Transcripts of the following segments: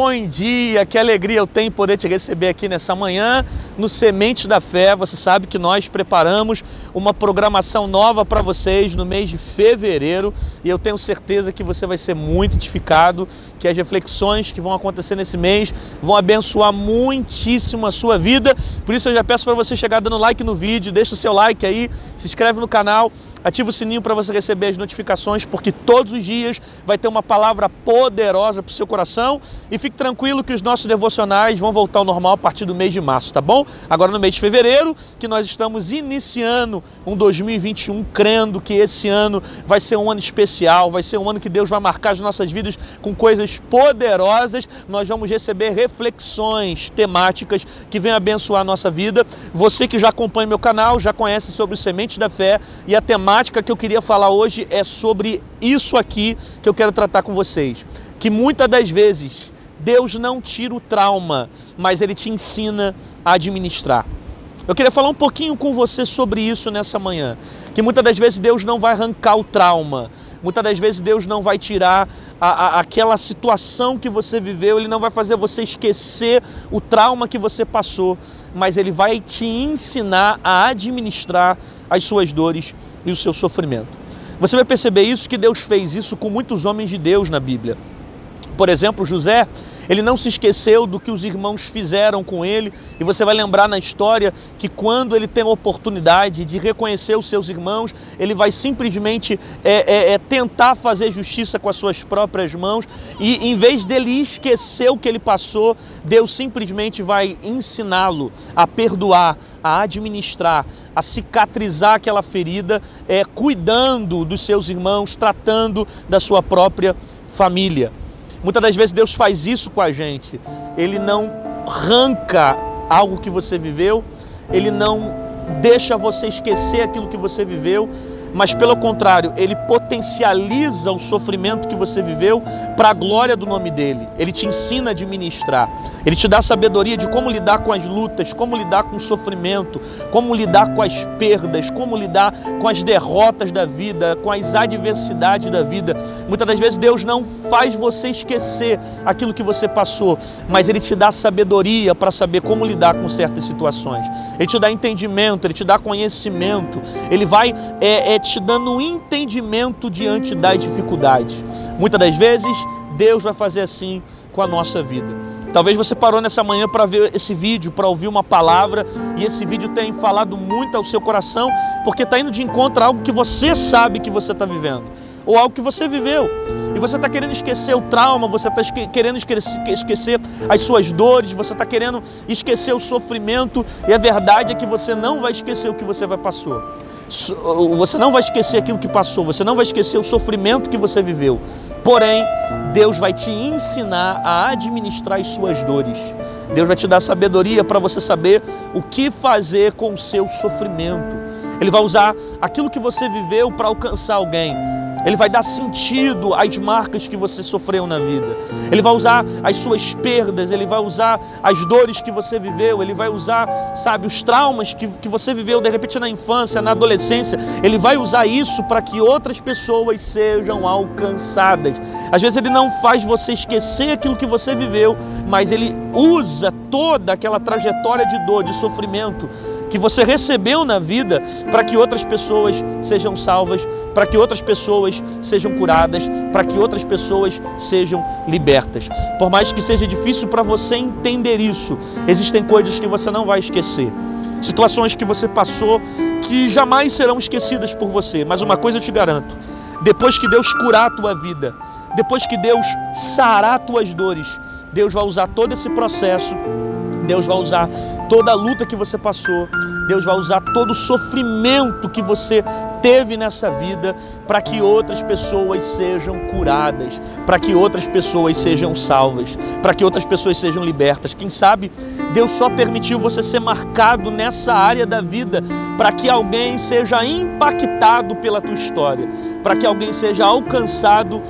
bom dia, que alegria eu tenho em poder te receber aqui nessa manhã no Semente da Fé. Você sabe que nós preparamos uma programação nova para vocês no mês de fevereiro e eu tenho certeza que você vai ser muito edificado, que as reflexões que vão acontecer nesse mês vão abençoar muitíssimo a sua vida. Por isso eu já peço para você chegar dando like no vídeo, deixa o seu like aí, se inscreve no canal, ativa o sininho para você receber as notificações, porque todos os dias vai ter uma palavra poderosa para o seu coração. E fique tranquilo que os nossos devocionais vão voltar ao normal a partir do mês de março, tá bom? Agora no mês de fevereiro, que nós estamos iniciando um 2021, crendo que esse ano vai ser um ano especial, vai ser um ano que Deus vai marcar as nossas vidas com coisas poderosas. Nós vamos receber reflexões temáticas que venham abençoar a nossa vida. Você que já acompanha meu canal, já conhece sobre o Semente da Fé, e a temática que eu queria falar hoje é sobre isso aqui que eu quero tratar com vocês. Que muitas das vezes Deus não tira o trauma, mas Ele te ensina a administrar. Eu queria falar um pouquinho com você sobre isso nessa manhã. Que muitas das vezes Deus não vai arrancar o trauma. Muitas das vezes Deus não vai tirar aquela situação que você viveu, Ele não vai fazer você esquecer o trauma que você passou, mas Ele vai te ensinar a administrar as suas dores e o seu sofrimento. Você vai perceber isso, que Deus fez isso com muitos homens de Deus na Bíblia. Por exemplo, José, ele não se esqueceu do que os irmãos fizeram com ele, e você vai lembrar na história que quando ele tem a oportunidade de reconhecer os seus irmãos, ele vai simplesmente tentar fazer justiça com as suas próprias mãos, e em vez dele esquecer o que ele passou, Deus simplesmente vai ensiná-lo a perdoar, a administrar, a cicatrizar aquela ferida, cuidando dos seus irmãos, tratando da sua própria família. Muitas das vezes Deus faz isso com a gente. Ele não arranca algo que você viveu, Ele não deixa você esquecer aquilo que você viveu, mas pelo contrário, Ele potencializa o sofrimento que você viveu para a glória do nome dEle. Ele te ensina a administrar, Ele te dá sabedoria de como lidar com as lutas, como lidar com o sofrimento, como lidar com as perdas, como lidar com as derrotas da vida, com as adversidades da vida. Muitas das vezes Deus não faz você esquecer aquilo que você passou, mas Ele te dá sabedoria para saber como lidar com certas situações. Ele te dá entendimento, Ele te dá conhecimento, Ele vai te dando um entendimento diante das dificuldades. Muitas das vezes, Deus vai fazer assim com a nossa vida. Talvez você parou nessa manhã para ver esse vídeo, para ouvir uma palavra, e esse vídeo tem falado muito ao seu coração, porque está indo de encontro a algo que você sabe que você está vivendo, ou algo que você viveu. E você está querendo esquecer o trauma, você está querendo esquecer as suas dores, você está querendo esquecer o sofrimento, e a verdade é que você não vai esquecer o que você passou. Você não vai esquecer aquilo que passou, você não vai esquecer o sofrimento que você viveu. Porém, Deus vai te ensinar a administrar as suas dores. Deus vai te dar sabedoria para você saber o que fazer com o seu sofrimento. Ele vai usar aquilo que você viveu para alcançar alguém. Ele vai dar sentido às marcas que você sofreu na vida. Ele vai usar as suas perdas, Ele vai usar as dores que você viveu, Ele vai usar, sabe, os traumas que você viveu de repente na infância, na adolescência. Ele vai usar isso para que outras pessoas sejam alcançadas. Às vezes Ele não faz você esquecer aquilo que você viveu, mas Ele usa toda aquela trajetória de dor, de sofrimento que você recebeu na vida para que outras pessoas sejam salvas, para que outras pessoas sejam curadas, para que outras pessoas sejam libertas. Por mais que seja difícil para você entender isso, existem coisas que você não vai esquecer. Situações que você passou que jamais serão esquecidas por você. Mas uma coisa eu te garanto: depois que Deus curar a tua vida, depois que Deus sarar tuas dores, Deus vai usar todo esse processo, Deus vai usar toda a luta que você passou, Deus vai usar todo o sofrimento que você teve nessa vida para que outras pessoas sejam curadas, para que outras pessoas sejam salvas, para que outras pessoas sejam libertas. Quem sabe Deus só permitiu você ser marcado nessa área da vida para que alguém seja impactado pela tua história, para que alguém seja alcançado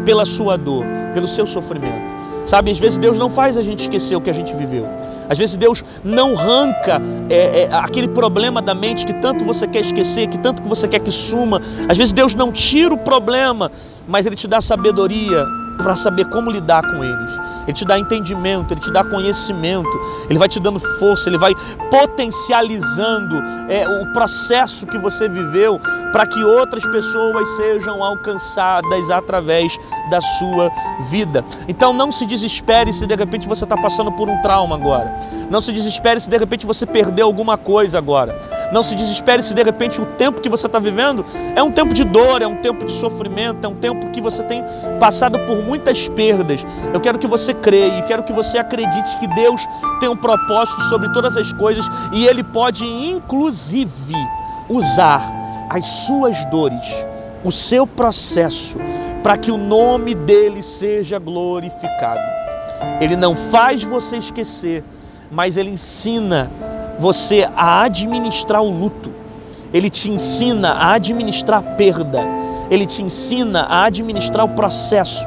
pela sua dor, pelo seu sofrimento. Sabe, às vezes Deus não faz a gente esquecer o que a gente viveu. Às vezes Deus não arranca aquele problema da mente que tanto você quer esquecer, que tanto que você quer que suma. Às vezes Deus não tira o problema, mas Ele te dá sabedoria para saber como lidar com eles. Ele te dá entendimento, Ele te dá conhecimento, Ele vai te dando força, Ele vai potencializando o processo que você viveu para que outras pessoas sejam alcançadas através da sua vida. Então não se desespere se de repente você está passando por um trauma agora. Não se desespere se de repente você perdeu alguma coisa agora. Não se desespere se de repente o tempo que você está vivendo é um tempo de dor, é um tempo de sofrimento, é um tempo que você tem passado por muitas perdas. Eu quero que você creia e quero que você acredite que Deus tem um propósito sobre todas as coisas e Ele pode inclusive usar as suas dores, o seu processo, para que o nome dEle seja glorificado. Ele não faz você esquecer, mas Ele ensina você a administrar o luto. Ele te ensina a administrar a perda. Ele te ensina a administrar o processo.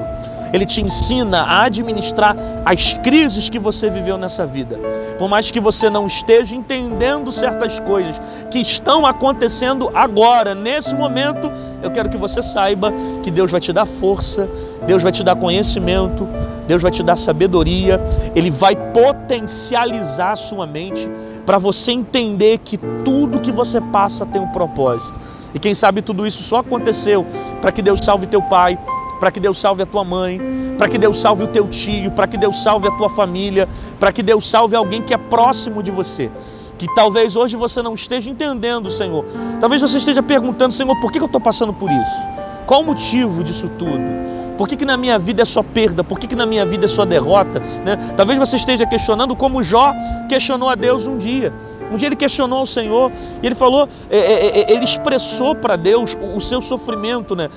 Ele te ensina a administrar as crises que você viveu nessa vida. Por mais que você não esteja entendendo certas coisas que estão acontecendo agora, nesse momento, eu quero que você saiba que Deus vai te dar força, Deus vai te dar conhecimento, Deus vai te dar sabedoria, Ele vai potencializar a sua mente para você entender que tudo que você passa tem um propósito. E quem sabe tudo isso só aconteceu para que Deus salve teu pai, para que Deus salve a tua mãe, para que Deus salve o teu tio, para que Deus salve a tua família, para que Deus salve alguém que é próximo de você. Que talvez hoje você não esteja entendendo, Senhor. Talvez você esteja perguntando, Senhor, por que eu estou passando por isso? Qual o motivo disso tudo? Por que na minha vida é só perda? Por que na minha vida é só derrota? Né? Talvez você esteja questionando como Jó questionou a Deus um dia. Um dia ele questionou o Senhor e ele falou, ele expressou para Deus o seu sofrimento, né?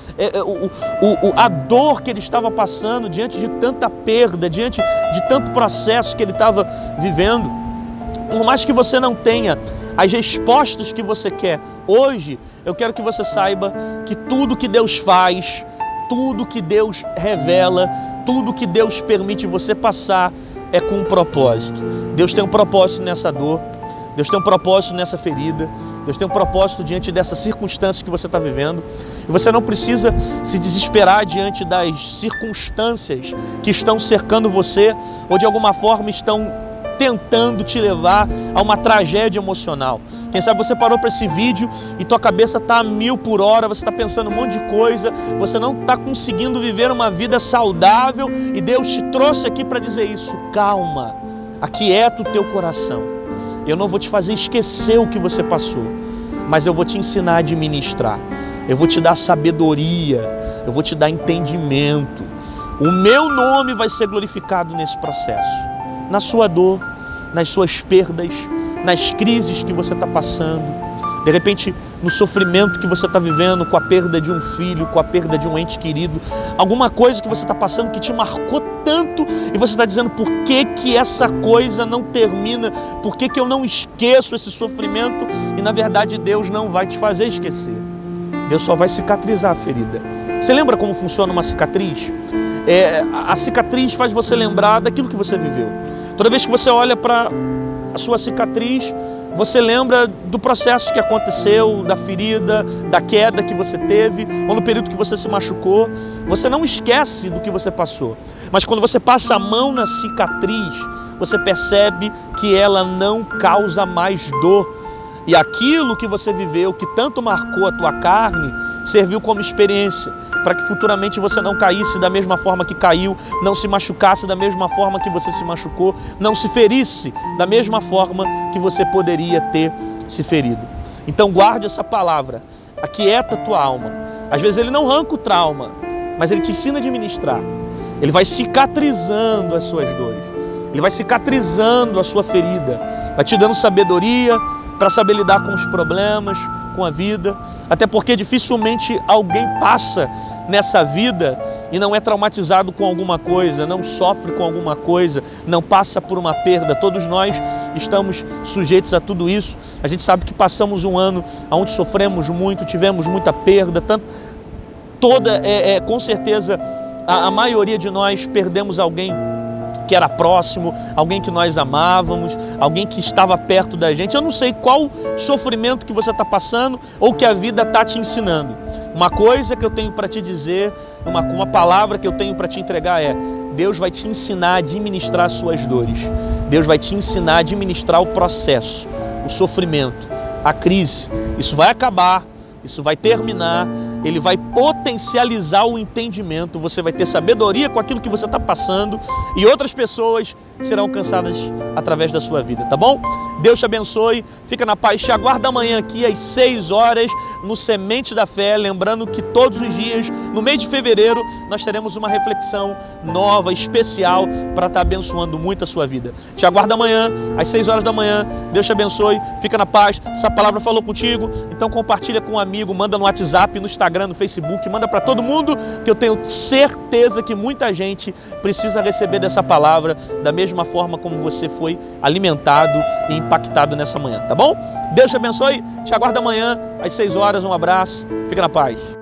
A dor que ele estava passando diante de tanta perda, diante de tanto processo que ele estava vivendo. Por mais que você não tenha as respostas que você quer hoje, eu quero que você saiba que tudo que Deus faz, tudo que Deus revela, tudo que Deus permite você passar é com um propósito. Deus tem um propósito nessa dor, Deus tem um propósito nessa ferida, Deus tem um propósito diante dessas circunstâncias que você está vivendo. E você não precisa se desesperar diante das circunstâncias que estão cercando você ou de alguma forma estão tentando te levar a uma tragédia emocional. Quem sabe você parou para esse vídeo e tua cabeça está a 1000 por hora, você está pensando um monte de coisa, você não está conseguindo viver uma vida saudável e Deus te trouxe aqui para dizer isso. Calma, aquieta o teu coração. Eu não vou te fazer esquecer o que você passou, mas eu vou te ensinar a administrar. Eu vou te dar sabedoria, eu vou te dar entendimento. O meu nome vai ser glorificado nesse processo. Na sua dor, nas suas perdas, nas crises que você está passando, de repente no sofrimento que você está vivendo com a perda de um filho, com a perda de um ente querido, alguma coisa que você está passando que te marcou tanto e você está dizendo por que essa coisa não termina, por que eu não esqueço esse sofrimento e na verdade Deus não vai te fazer esquecer, Deus só vai cicatrizar a ferida. Você lembra como funciona uma cicatriz? A cicatriz faz você lembrar daquilo que você viveu. Toda vez que você olha para a sua cicatriz, você lembra do processo que aconteceu, da ferida, da queda que você teve, ou no período que você se machucou. Você não esquece do que você passou. Mas quando você passa a mão na cicatriz, você percebe que ela não causa mais dor. E aquilo que você viveu, que tanto marcou a tua carne, serviu como experiência, para que futuramente você não caísse da mesma forma que caiu, não se machucasse da mesma forma que você se machucou, não se ferisse da mesma forma que você poderia ter se ferido. Então guarde essa palavra, aquieta a tua alma. Às vezes Ele não arranca o trauma, mas Ele te ensina a administrar. Ele vai cicatrizando as suas dores, Ele vai cicatrizando a sua ferida, vai te dando sabedoria, para saber lidar com os problemas, com a vida, até porque dificilmente alguém passa nessa vida e não é traumatizado com alguma coisa, não sofre com alguma coisa, não passa por uma perda. Todos nós estamos sujeitos a tudo isso. A gente sabe que passamos um ano onde sofremos muito, tivemos muita perda, com certeza a maioria de nós perdemos alguém que era próximo, alguém que nós amávamos, alguém que estava perto da gente. Eu não sei qual sofrimento que você está passando ou que a vida está te ensinando. Uma coisa que eu tenho para te dizer, uma palavra que eu tenho para te entregar é: Deus vai te ensinar a administrar as suas dores. Deus vai te ensinar a administrar o processo, o sofrimento, a crise. Isso vai acabar, isso vai terminar, ele vai potencializar o entendimento, você vai ter sabedoria com aquilo que você está passando e outras pessoas serão alcançadas através da sua vida, tá bom? Deus te abençoe, fica na paz, te aguardo amanhã aqui às 6 horas no Semente da Fé, lembrando que todos os dias, no mês de fevereiro, nós teremos uma reflexão nova, especial, para estar abençoando muito a sua vida. Te aguardo amanhã, às 6 horas da manhã, Deus te abençoe, fica na paz, essa palavra falou contigo, então compartilha com um amigo, manda no WhatsApp, no Instagram, no Facebook, manda para todo mundo, que eu tenho certeza que muita gente precisa receber dessa palavra da mesma forma como você foi alimentado e impactado nessa manhã, tá bom? Deus te abençoe, te aguardo amanhã às 6 horas, um abraço, fica na paz.